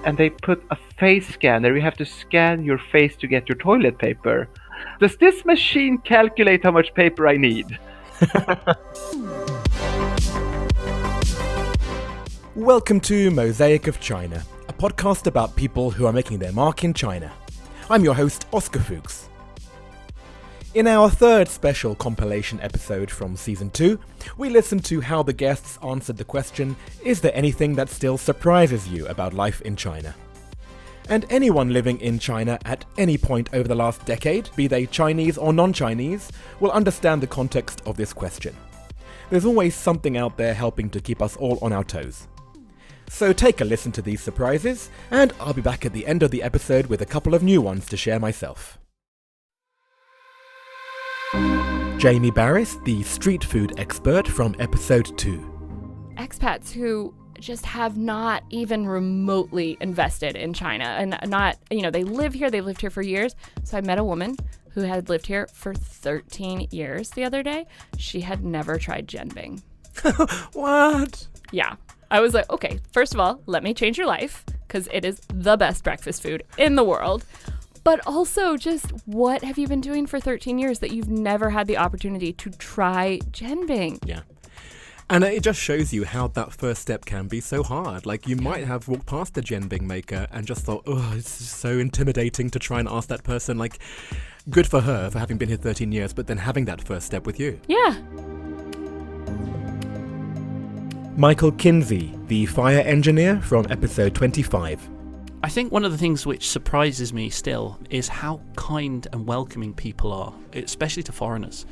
and they put a face scanner. You have to scan your face to get your toilet paper. Does this machine calculate how much paper I need? Welcome to Mosaic of China, a podcast about people who are making their mark in China. I'm your host, Oscar Fuchs. In our third special compilation episode from Season 2, we listened to how the guests answered the question, is there anything that still surprises you about life in China? And anyone living in China at any point over the last decade, be they Chinese or non-Chinese, will understand the context of this question. There's always something out there helping to keep us all on our toes. So take a listen to these surprises, and I'll be back at the end of the episode with a couple of new ones to share myself. Jamie Barris, the street food expert from episode 2. Expats who just have not even remotely invested in China and not, they live here, they've lived here for years. So I met a woman who had lived here for 13 years the other day. She had never tried jianbing. What? Yeah. I was like, okay, first of all, let me change your life because it is the best breakfast food in the world. But also just what have you been doing for 13 years that you've never had the opportunity to try jianbing? Yeah. And it just shows you how that first step can be so hard. Like, you might have walked past the jianbing maker and just thought, oh, it's so intimidating to try and ask that person. Like, good for her for having been here 13 years, but then having that first step with you. Yeah. Michael Kinsey, the fire engineer from episode 25. I think one of the things which surprises me still is how kind and welcoming people are, especially to foreigners.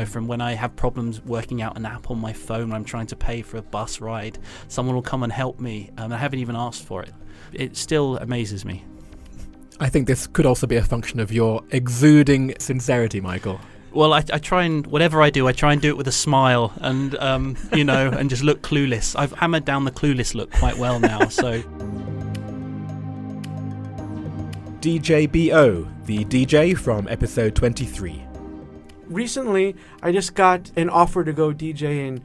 From when I have problems working out an app on my phone when I'm trying to pay for a bus ride, someone will come and help me, and I haven't even asked for it. It still amazes me. I think this could also be a function of your exuding sincerity, Michael. Well, I try and, whatever I do, I try and do it with a smile and, and just look clueless. I've hammered down the clueless look quite well now, so... DJ BO, the DJ from episode 23. Recently, I just got an offer to go DJ in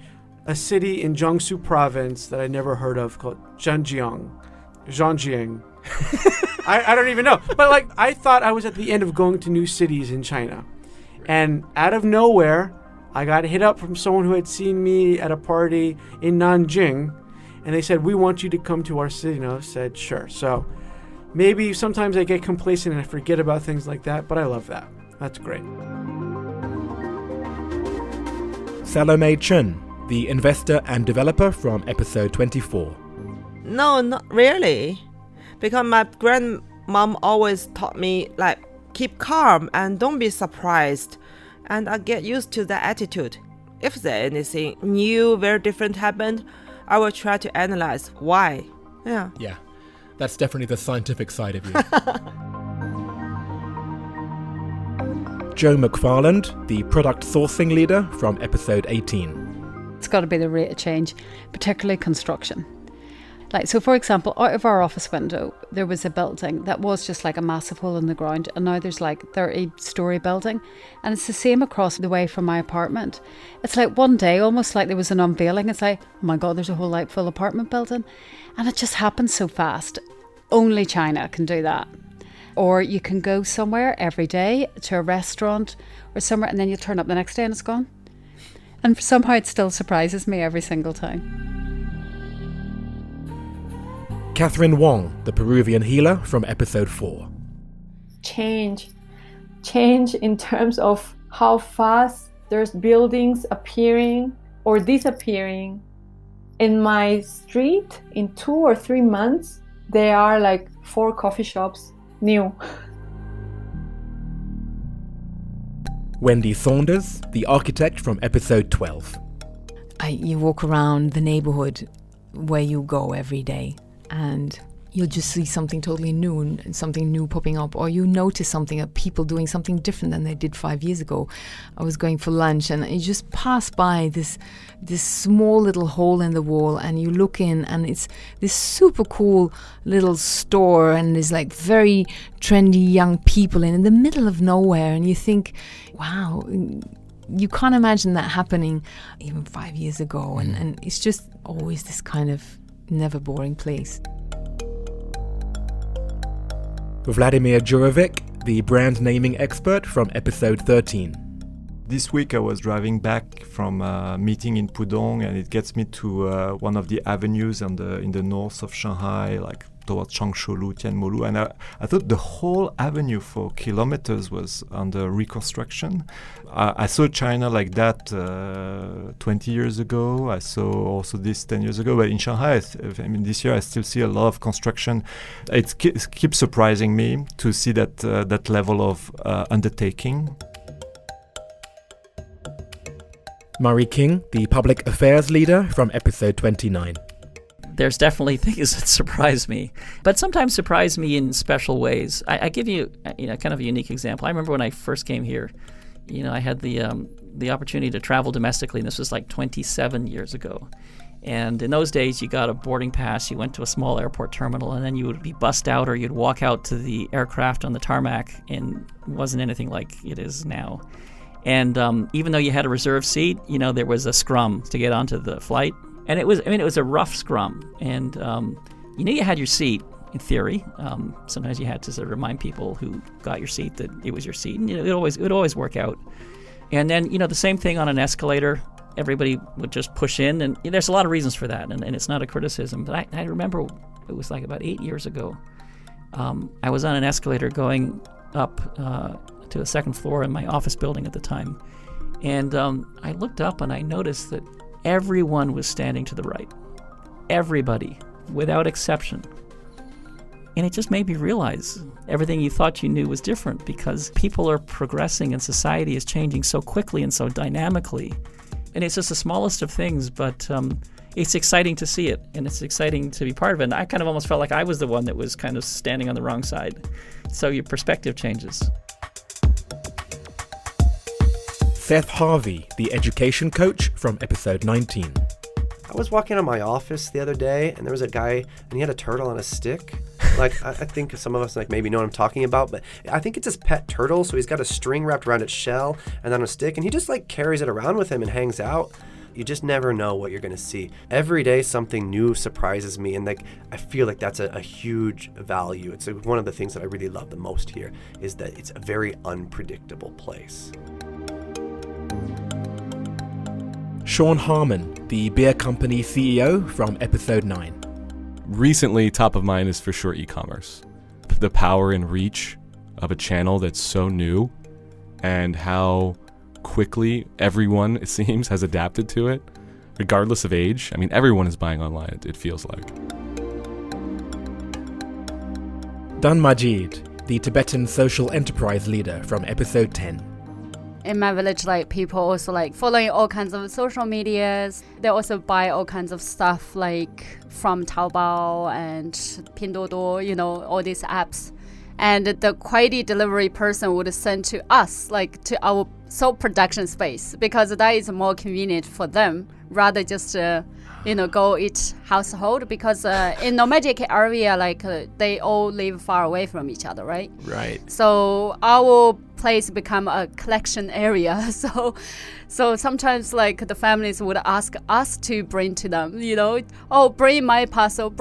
a city in Jiangsu province that I never heard of called Zhanjiang. I don't even know. But I thought I was at the end of going to new cities in China. And out of nowhere, I got hit up from someone who had seen me at a party in Nanjing. And they said, we want you to come to our city. And I said, sure. So maybe sometimes I get complacent and I forget about things like that. But I love that. That's great. Salome Chen, the investor and developer from episode 24. No, not really. Because my grandmom always taught me, keep calm and don't be surprised. And I get used to that attitude. If there's anything new, very different happened, I will try to analyze why. Yeah. Yeah, that's definitely the scientific side of you. Joe McFarland, the product sourcing leader from episode 18. It's got to be the rate of change, particularly construction. So for example, out of our office window, there was a building that was just like a massive hole in the ground, and now there's 30-story building, and it's the same across the way from my apartment. It's like one day, almost like there was an unveiling. It's like, oh my God, there's a whole full apartment building, and it just happens so fast. Only China can do that. Or you can go somewhere every day to a restaurant or somewhere, and then you turn up the next day and it's gone. And somehow it still surprises me every single time. Catherine Wong, the Peruvian healer from episode 4. Change in terms of how fast there's buildings appearing or disappearing. In my street, in 2 or 3 months, there are 4 coffee shops new. Wendy Saunders, the architect from episode 12. You walk around the neighborhood where you go every day, and you'll just see something totally new and something new popping up, or you notice something, people doing something different than they did 5 years ago. I was going for lunch and you just pass by this small little hole in the wall, and you look in, and it's this super cool little store, and there's very trendy young people in the middle of nowhere, and you think, wow, you can't imagine that happening even 5 years ago, and it's just always this kind of never boring place. Vladimir Jurovic, the brand naming expert from episode 13. This week I was driving back from a meeting in Pudong, and it gets me to one of the avenues in the north of Shanghai, like towards Changshoulu, Tianmolu, and I thought the whole avenue for kilometers was under reconstruction. I saw China like that 20 years ago. I saw also this 10 years ago, but in Shanghai, this year I still see a lot of construction. It keeps surprising me to see that level of undertaking. Murray King, the public affairs leader from episode 29. There's definitely things that surprise me, but sometimes surprise me in special ways. I give you, kind of a unique example. I remember when I first came here, I had the opportunity to travel domestically, and this was like 27 years ago. And in those days, you got a boarding pass, you went to a small airport terminal, and then you would be bussed out, or you'd walk out to the aircraft on the tarmac, and it wasn't anything like it is now. And even though you had a reserved seat, there was a scrum to get onto the flight. And it was a rough scrum. And you had your seat, in theory. Sometimes you had to sort of remind people who got your seat that it was your seat. And it would always work out. And then, the same thing on an escalator. Everybody would just push in. And there's a lot of reasons for that. And it's not a criticism. But I remember it was like about 8 years ago. I was on an escalator going up to the second floor in my office building at the time. And I looked up and I noticed that everyone was standing to the right. Everybody, without exception. And it just made me realize everything you thought you knew was different, because people are progressing and society is changing so quickly and so dynamically. And it's just the smallest of things, but it's exciting to see it, and it's exciting to be part of it. And I kind of almost felt like I was the one that was kind of standing on the wrong side. So your perspective changes. Seth Harvey, the education coach from episode 19. I was walking out of my office the other day, and there was a guy, and he had a turtle on a stick. Like, I think some of us maybe know what I'm talking about, but I think it's his pet turtle, so he's got a string wrapped around its shell and on a stick, and he just carries it around with him and hangs out. You just never know what you're going to see. Every day something new surprises me, and I feel like that's a huge value. It's one of the things that I really love the most here, is that it's a very unpredictable place. Sean Harmon, the beer company CEO from episode 9. Recently, top of mind is for sure e-commerce. The power and reach of a channel that's so new, and how quickly everyone, it seems, has adapted to it, regardless of age. Everyone is buying online, it feels like. Dan Majid, the Tibetan social enterprise leader from episode 10. In my village, people also following all kinds of social medias. They also buy all kinds of stuff from Taobao and Pinduoduo, all these apps. And the quality delivery person would send to us, to our sole production space, because that is more convenient for them rather just go each household, because in nomadic area, they all live far away from each other, right? Right. So our place become a collection area. So sometimes the families would ask us to bring to them, bring my parcel.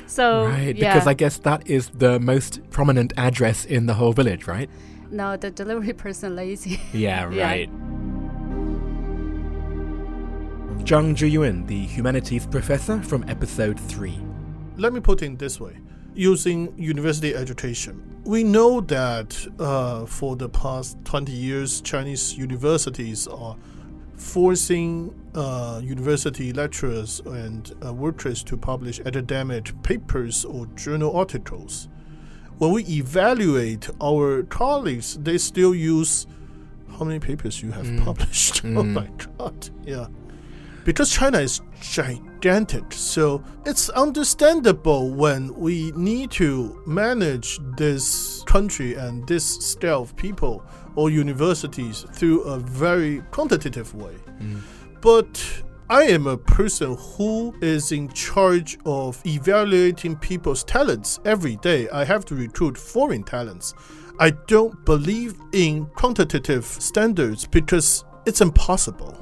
So right, yeah. Because I guess that is the most prominent address in the whole village, right? No, the delivery person lazy. Yeah, right. Zhang Zhiyuan, the humanities professor from episode 3. Let me put it this way. Using university education, we know that for the past 20 years, Chinese universities are forcing university lecturers and workers to publish academic papers or journal articles. When we evaluate our colleagues, they still use how many papers you have published. Oh my God, yeah. Because China is gigantic, so it's understandable when we need to manage this country and this scale of people or universities through a very quantitative way. But I am a person who is in charge of evaluating people's talents every day. I have to recruit foreign talents. I don't believe in quantitative standards because it's impossible.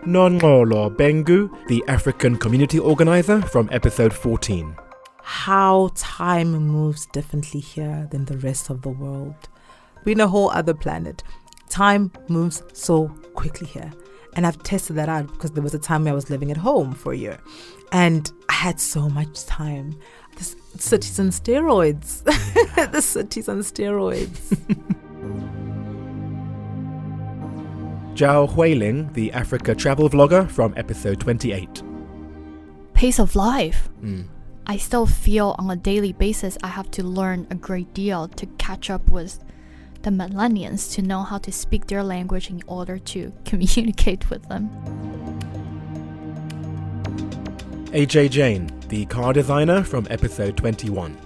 Nonolo Bengu, the African community organizer from episode 14. How time moves differently here than the rest of the world. We're in a whole other planet. Time moves so quickly here. And I've tested that out because there was a time where I was living at home for a year. And I had so much time. The city's on steroids. The city's on steroids. Zhao Huiling, the Africa travel vlogger from episode 28. Pace of life. I still feel on a daily basis I have to learn a great deal to catch up with the millennials, to know how to speak their language in order to communicate with them. AJ Jain, the car designer from episode 21.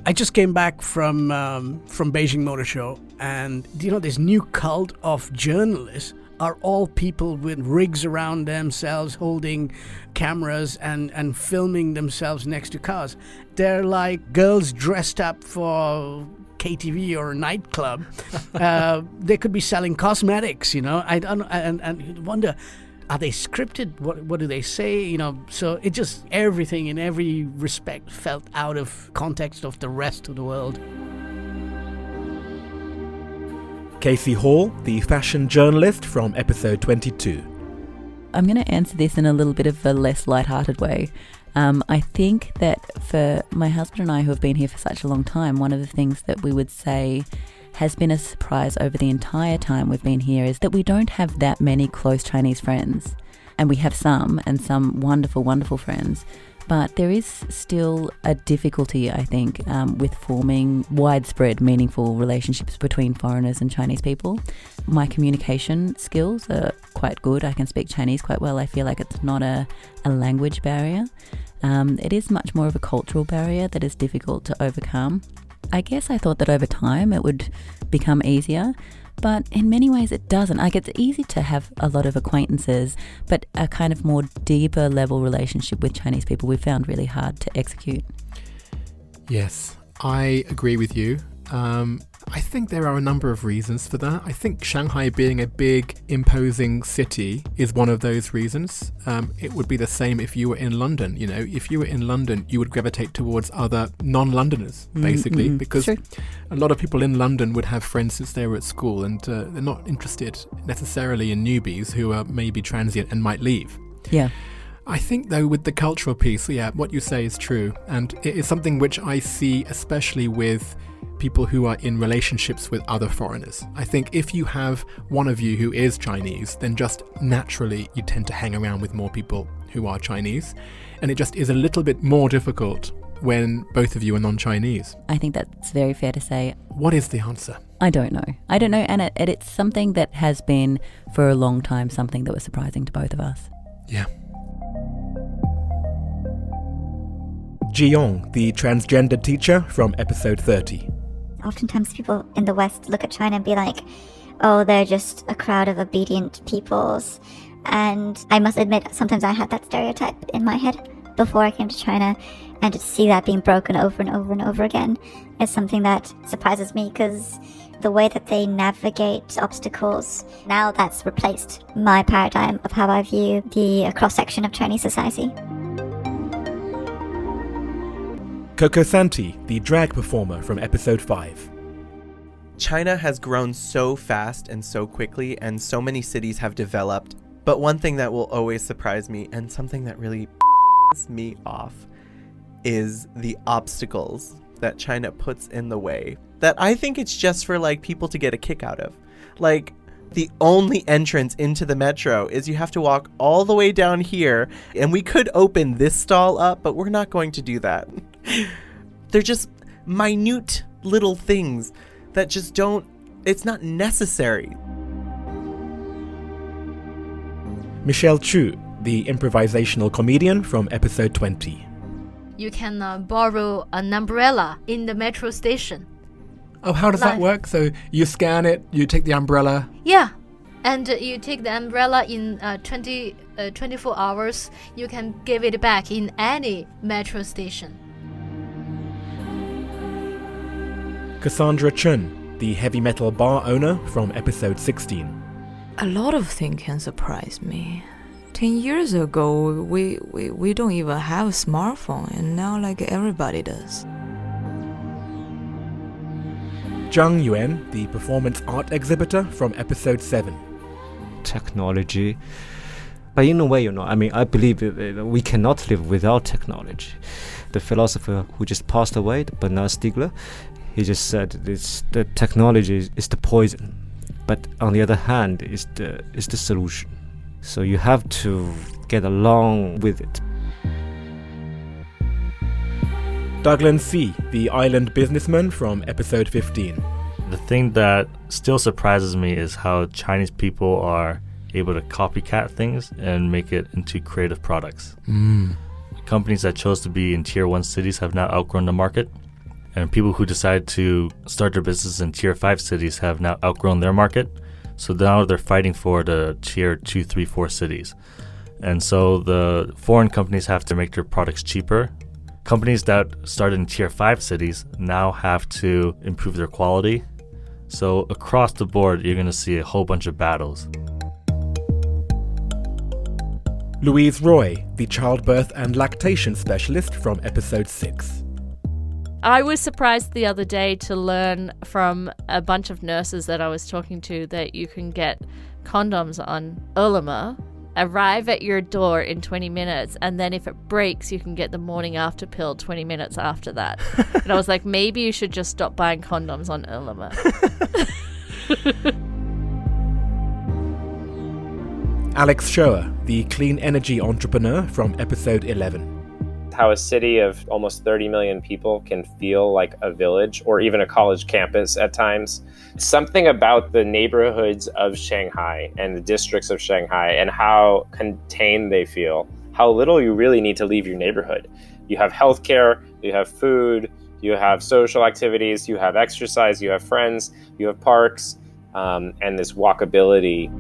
I just came back from Beijing Motor Show, and this new cult of journalists are all people with rigs around themselves holding cameras and filming themselves next to cars. They're like girls dressed up for KTV or a nightclub. They could be selling cosmetics, I don't, and you wonder, are they scripted? What do they say? So it just, everything in every respect felt out of context of the rest of the world. Casey Hall, the fashion journalist from episode 22. I'm going to answer this in a little bit of a less lighthearted way. I think that for my husband and I, who have been here for such a long time, one of the things that we would say has been a surprise over the entire time we've been here is that we don't have that many close Chinese friends. And we have some, and some wonderful, wonderful friends. But there is still a difficulty, I think, with forming widespread, meaningful relationships between foreigners and Chinese people. My communication skills are quite good. I can speak Chinese quite well. I feel like it's not a language barrier. It is much more of a cultural barrier that is difficult to overcome. I guess I thought that over time it would become easier, but in many ways it doesn't. Like, it's easy to have a lot of acquaintances, but a kind of more deeper level relationship with Chinese people we found really hard to execute. Yes, I agree with you. I think there are a number of reasons for that. I think Shanghai being a big, imposing city is one of those reasons. It would be the same if you were in London. If you were in London, you would gravitate towards other non-Londoners, basically, because a lot of people in London would have friends since they were at school, and they're not interested necessarily in newbies who are maybe transient and might leave. Yeah. I think, though, with the cultural piece, what you say is true, and it is something which I see especially with people who are in relationships with other foreigners. I think if you have one of you who is Chinese, then just naturally you tend to hang around with more people who are Chinese, and it just is a little bit more difficult when both of you are non-Chinese. I think that's very fair to say. What is the answer? I don't know, and it's something that has been for a long time something that was surprising to both of us. Yeah. Jiong, the transgender teacher from episode 30. Oftentimes people in the West look at China and be like, oh, they're just a crowd of obedient peoples. And I must admit, sometimes I had that stereotype in my head before I came to China. And to see that being broken over and over and over again is something that surprises me, because the way that they navigate obstacles, now that's replaced my paradigm of how I view the cross-section of Chinese society. Coco Santi, the drag performer from episode 5. China has grown so fast and so quickly, and so many cities have developed. But one thing that will always surprise me, and something that really pisses me off, is the obstacles that China puts in the way. That I think it's just for people to get a kick out of. The only entrance into the metro is you have to walk all the way down here, and we could open this stall up, but we're not going to do that. They're just minute little things that just it's not necessary. Michelle Chu, the improvisational comedian from episode 20. You can borrow an umbrella in the metro station. Oh, how does that work? So you scan it, you take the umbrella. Yeah, and you take the umbrella in 24 hours. You can give it back in any metro station. Cassandra Chun, the heavy metal bar owner from episode 16. A lot of things can surprise me. 10 years ago, we don't even have a smartphone, and now like everybody does. Zhang Yuan, the performance art exhibitor from episode 7. Technology. But in a way, I believe we cannot live without technology. The philosopher who just passed away, Bernard Stiegler, he just said the technology is the poison, but on the other hand, is the solution. So you have to get along with it. Douglas C., the island businessman from episode 15. The thing that still surprises me is how Chinese people are able to copycat things and make it into creative products. Companies that chose to be in tier 1 cities have now outgrown the market, and people who decide to start their business in tier 5 cities have now outgrown their market. So now they're fighting for the tier 2, 3, 4 cities. And so the foreign companies have to make their products cheaper. Companies that started in tier 5 cities now have to improve their quality. So across the board, you're going to see a whole bunch of battles. Louise Roy, the childbirth and lactation specialist from episode 6. I was surprised the other day to learn from a bunch of nurses that I was talking to that you can get condoms on Ele.me, arrive at your door in 20 minutes, and then if it breaks, you can get the morning after pill 20 minutes after that. And I was like, maybe you should just stop buying condoms on Ele.me. Alex Shoer, the clean energy entrepreneur from episode 11. How a city of almost 30 million people can feel like a village or even a college campus at times. Something about the neighborhoods of Shanghai and the districts of Shanghai and how contained they feel, how little you really need to leave your neighborhood. You have healthcare, you have food, you have social activities, you have exercise, you have friends, you have parks, and this walkability.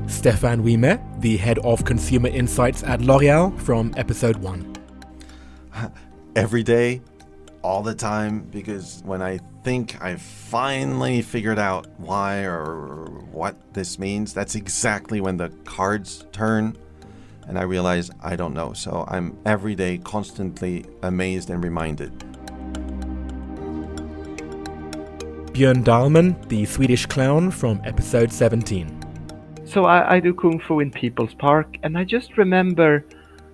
Stefan Wiemer, the head of consumer insights at L'Oreal from episode 1. Every day, all the time, because when I think I've finally figured out why or what this means, that's exactly when the cards turn and I realize I don't know. So I'm every day constantly amazed and reminded. Björn Dahlman, the Swedish clown from episode 17. So I do Kung Fu in People's Park, and I just remember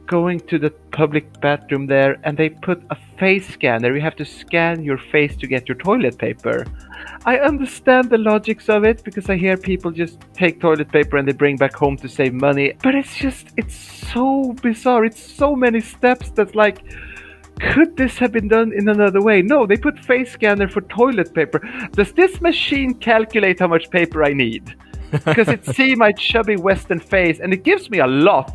going to the public bathroom there, and they put a face scanner. You have to scan your face to get your toilet paper. I understand the logics of it, because I hear people just take toilet paper and they bring back home to save money. But it's so bizarre. It's so many steps that's like, could this have been done in another way? No, they put face scanner for toilet paper. Does this machine calculate how much paper I need? Because it sees my chubby Western face, and it gives me a lot.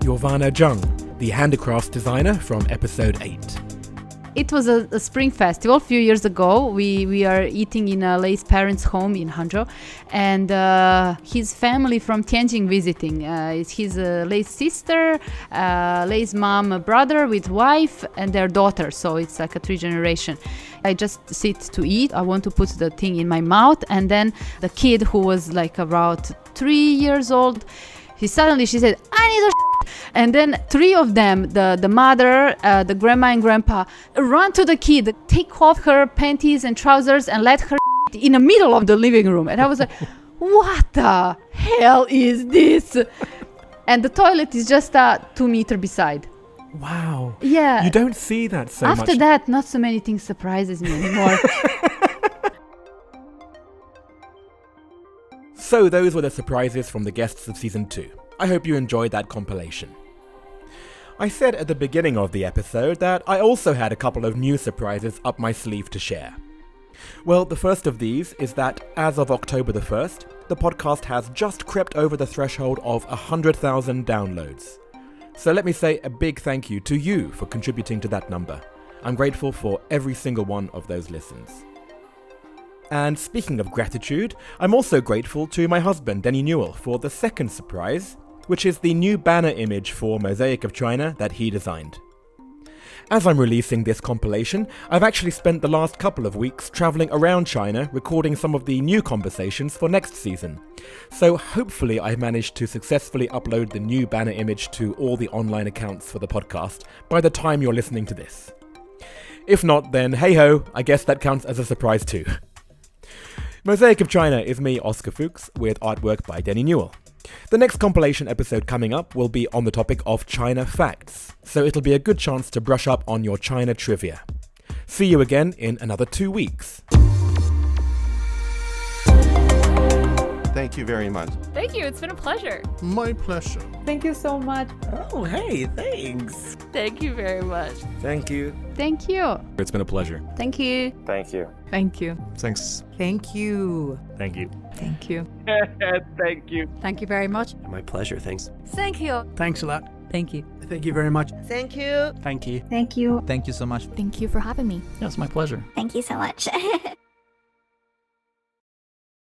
Giovanna Zhang, the handicrafts designer from episode 8. It was a spring festival a few years ago. We are eating in Lei's parents' home in Hangzhou, and his family from Tianjin visiting. It's his Lei's sister, Lei's mom, brother with wife, and their daughter. So it's like a 3 generation. I just sit to eat. I want to put the thing in my mouth, and then the kid, who was like about 3 years old, she said, "I need a." And then 3 of them, the mother, the grandma and grandpa, run to the kid, take off her panties and trousers and let her in the middle of the living room. And I was like, what the hell is this? And the toilet is just 2 meters beside. Wow. Yeah. You don't see that so much. After that, not so many things surprises me anymore. So those were the surprises from the guests of season 2. I hope you enjoyed that compilation. I said at the beginning of the episode that I also had a couple of new surprises up my sleeve to share. Well, the first of these is that as of October the 1st, the podcast has just crept over the threshold of 100,000 downloads. So let me say a big thank you to you for contributing to that number. I'm grateful for every single one of those listens. And speaking of gratitude, I'm also grateful to my husband, Denny Newell, for the second surprise, which is the new banner image for Mosaic of China that he designed. As I'm releasing this compilation, I've actually spent the last couple of weeks travelling around China recording some of the new conversations for next season. So hopefully I managed to successfully upload the new banner image to all the online accounts for the podcast by the time you're listening to this. If not, then hey-ho, I guess that counts as a surprise too. Mosaic of China is me, Oscar Fuchs, with artwork by Denny Newell. The next compilation episode coming up will be on the topic of China facts, so it'll be a good chance to brush up on your China trivia. See you again in another 2 weeks. Thank you very much. Thank you. It's been a pleasure. My pleasure. Thank you so much. Oh, hey, thanks. Thank you very much. Thank you. Thank you. It's been a pleasure. Thank you. Thank you. Thank you. Thanks. Thank you. Thank you. Thank you. Thank you. Thank you very much. My pleasure. Thanks. Thank you. Thanks a lot. Thank you. Thank you very much. Thank you. Thank you. Thank you. Thank you so much. Thank you for having me. Yeah, it's my pleasure. Thank you so much.